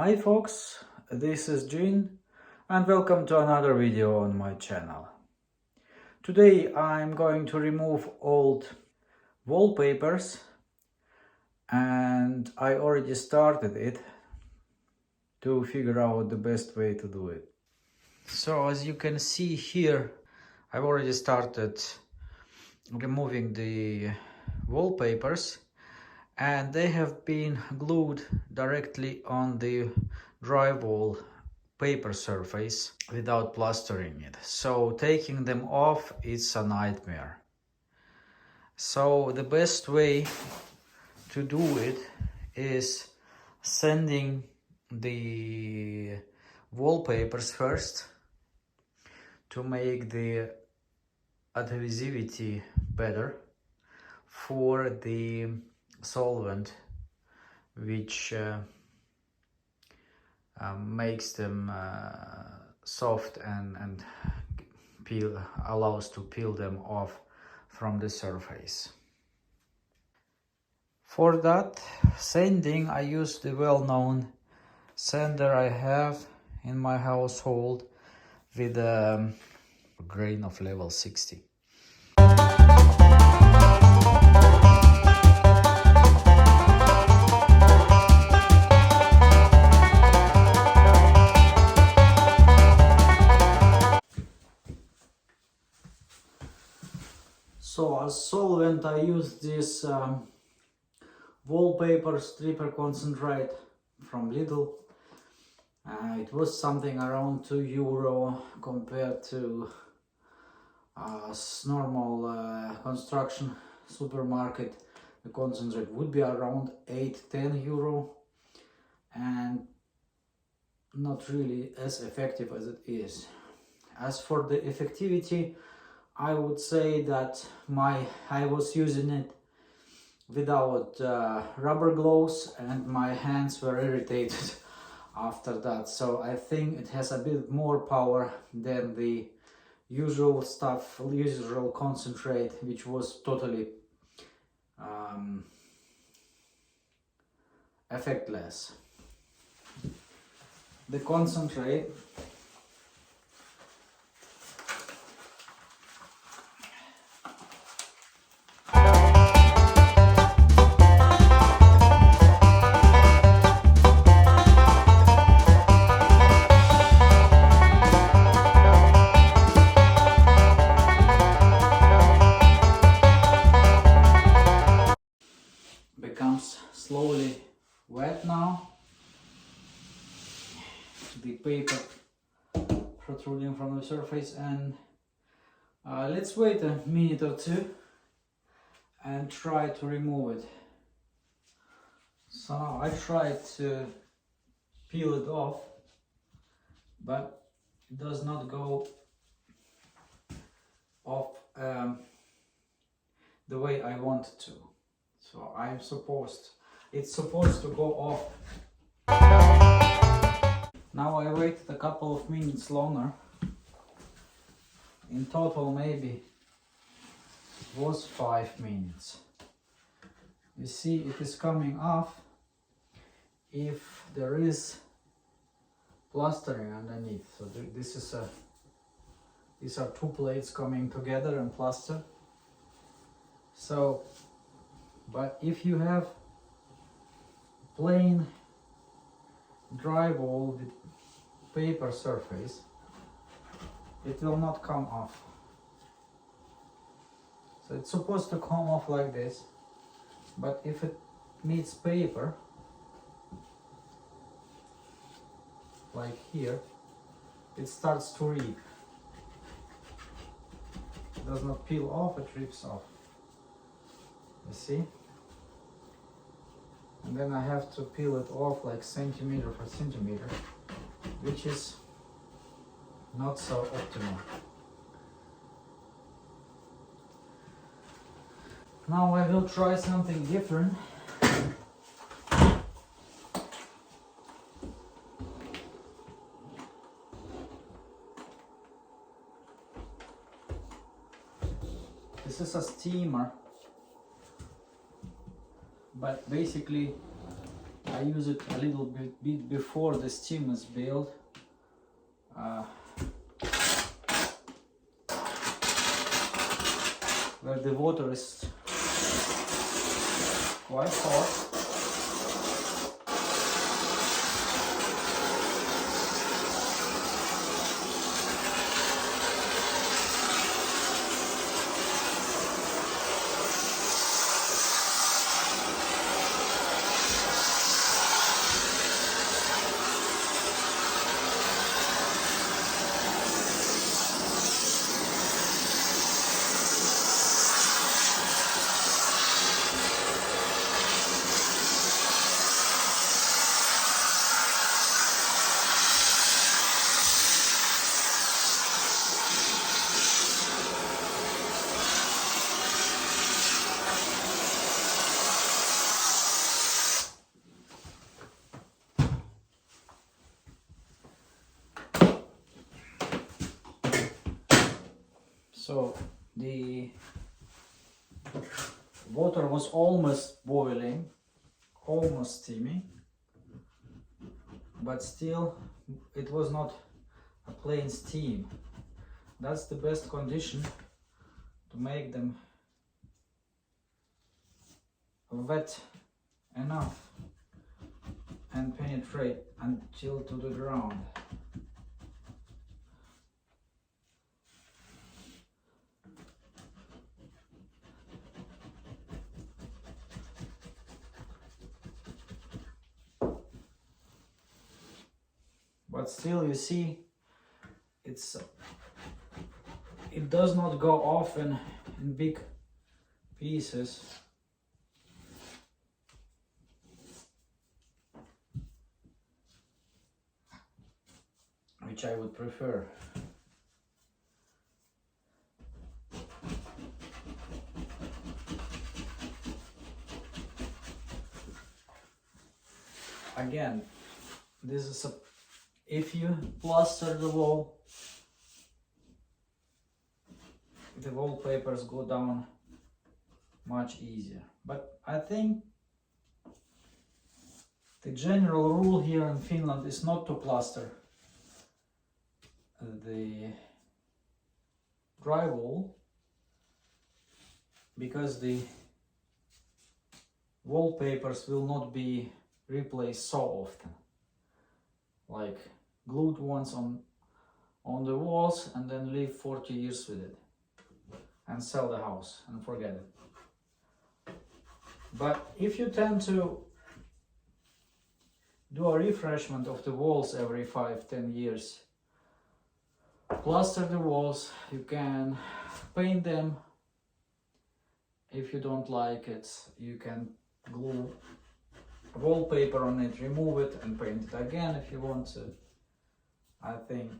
Hi folks, this is Jean and welcome to another video on my channel. Today I'm going to remove old wallpapers and I already started it to figure out the best way to do it. So as you can see here, I've already started removing the wallpapers and they have been glued directly on the drywall paper surface without plastering it. So taking them off is a nightmare. So the best way to do it is sanding the wallpapers first to make the adhesivity better for the solvent, which makes them soft and allows to peel them off from the surface. For that sanding, I use the well-known sander I have in my household with a grain of level 60. So as solvent I use this wallpaper stripper concentrate from Lidl. It was something around €2 compared to normal construction supermarket. The concentrate would be around €8–10 and not really as effective as it is. As for the effectivity, I would say that I was using it without rubber gloves and my hands were irritated after that. So I think it has a bit more power than the usual stuff, usual concentrate, which was totally effectless. The concentrate becomes slowly wet now. The paper protruding from the surface, and let's wait a minute or two and try to remove it. So now I tried to peel it off, but it does not go off the way I want it to. So it's supposed to go off. Now I waited a couple of minutes longer. In total maybe it was 5 minutes. You see it is coming off if there is plastering underneath. So these are two plates coming together and plaster. So, but if you have plain drywall with paper surface, it will not come off. So it's supposed to come off like this, but if it meets paper, like here, it starts to rip. It does not peel off, it rips off. You see? And then I have to peel it off like centimeter for centimeter, which is not so optimal. Now I will try something different. This is a steamer, but basically I use it a little bit before the steam is built. Where the water is quite hot. So the water was almost boiling, almost steamy, but still it was not a plain steam. That's the best condition to make them wet enough and penetrate until to the ground. But still, you see, it does not go off in big pieces. Which I would prefer. Again, this is if you plaster the wall, the wallpapers go down much easier. But I think the general rule here in Finland is not to plaster the drywall, because the wallpapers will not be replaced so often, like glued ones on the walls and then live 40 years with it and sell the house and forget it. But if you tend to do a refreshment of the walls every 5-10 years, plaster the walls, you can paint them. If you don't like it, you can glue wallpaper on it, remove it and paint it again if you want to. I think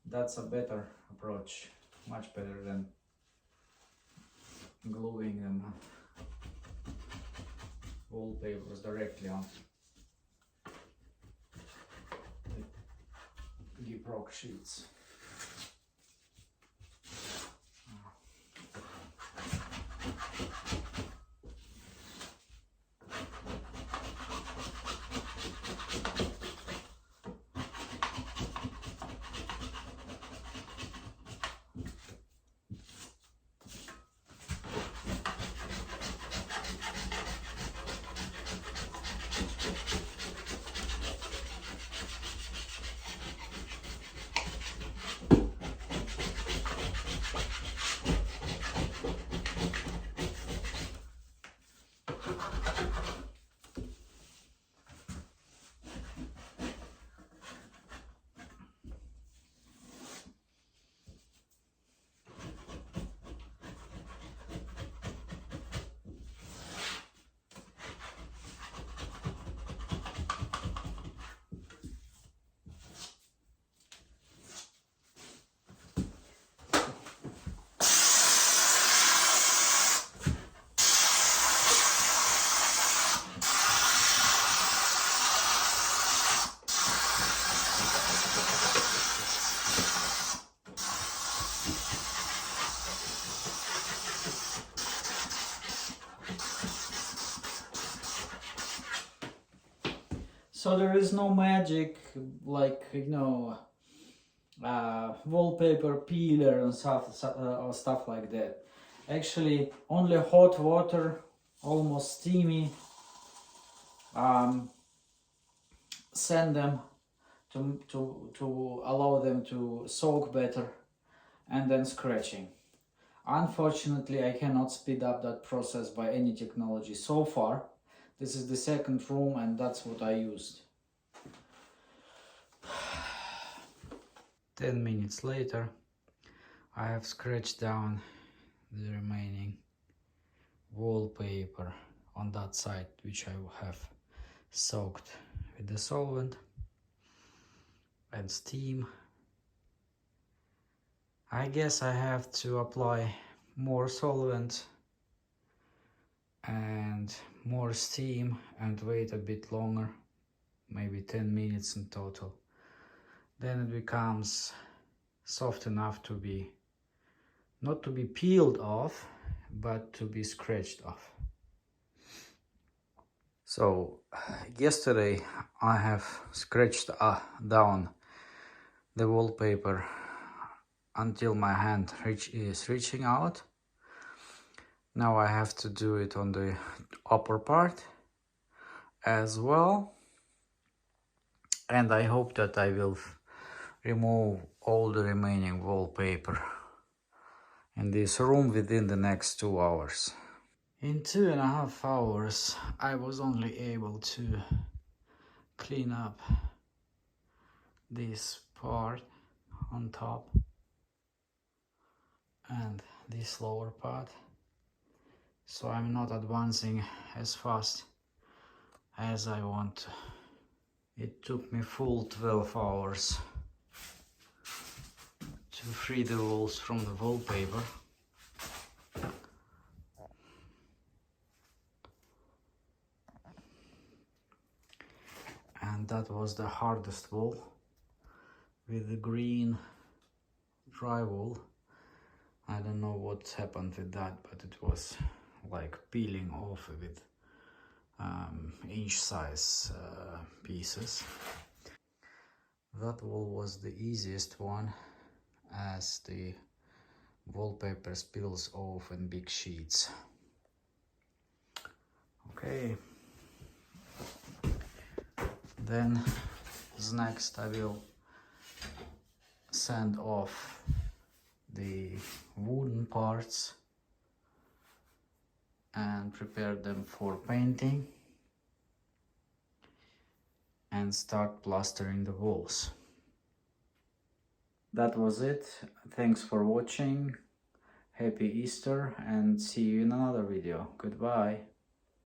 that's a better approach, much better than gluing them wallpapers directly on the gyprock sheets. So there is no magic like, you know, wallpaper peeler and stuff, or stuff like that. Actually, only hot water, almost steamy, send them to allow them to soak better, and then scratching. Unfortunately, I cannot speed up that process by any technology so far. This is the second room and that's what I used. 10 minutes later, I have scratched down the remaining wallpaper on that side, which I have soaked with the solvent and steam. I guess I have to apply more solvent and more steam and wait a bit longer, maybe 10 minutes in total. Then it becomes soft enough to be, not to be peeled off, but to be scratched off. So yesterday I have scratched down the wallpaper until my hand is reaching out. Now I have to do it on the upper part as well, and I hope that I will remove all the remaining wallpaper in this room within the next 2 hours. In 2.5 hours I was only able to clean up this part on top and this lower part, so I'm not advancing as fast as I want. It took me full 12 hours to free the walls from the wallpaper. And that was the hardest wall with the green drywall. I don't know what happened with that, but it was like peeling off with inch size pieces. That wall was the easiest one, as the wallpaper spills off in big sheets. Okay, then next I will sand off the wooden parts and prepare them for painting and start plastering the walls. That was it. Thanks for watching. Happy Easter and see you in another video. Goodbye.